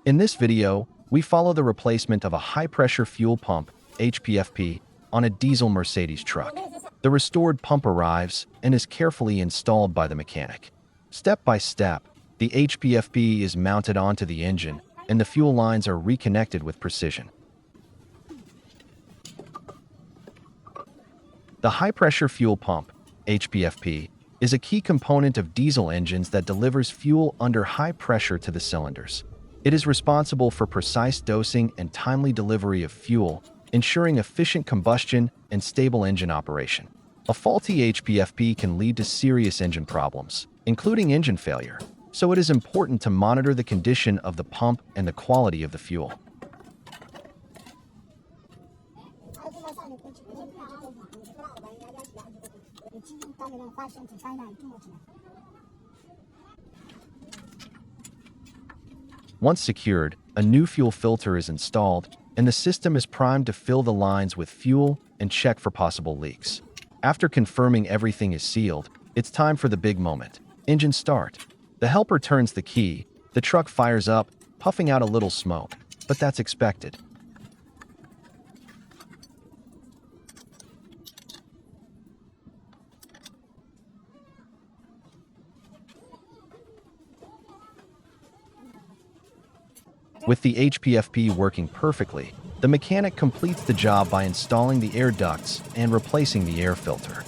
In this video, we follow the replacement of a high-pressure fuel pump, HPFP, on a diesel Mercedes truck. The restored pump arrives and is carefully installed by the mechanic. Step by step, the HPFP is mounted onto the engine and the fuel lines are reconnected with precision. The high-pressure fuel pump, HPFP, is a key component of diesel engines that delivers fuel under high pressure to the cylinders. It is responsible for precise dosing and timely delivery of fuel, ensuring efficient combustion and stable engine operation. A faulty HPFP can lead to serious engine problems, including engine failure, so it is important to monitor the condition of the pump and the quality of the fuel. Once secured, a new fuel filter is installed, and the system is primed to fill the lines with fuel and check for possible leaks. After confirming everything is sealed, it's time for the big moment. Engine start. The helper turns the key, the truck fires up, puffing out a little smoke, but that's expected. With the HPFP working perfectly, the mechanic completes the job by installing the air ducts and replacing the air filter.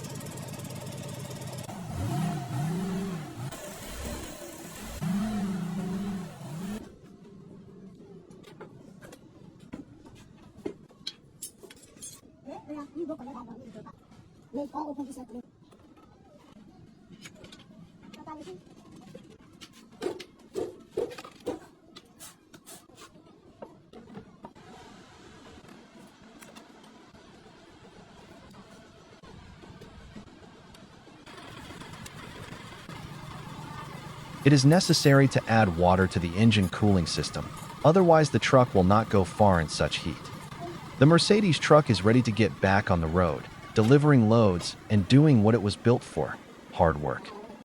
It is necessary to add water to the engine cooling system, otherwise the truck will not go far in such heat. The Mercedes truck is ready to get back on the road, delivering loads and doing what it was built for: hard work.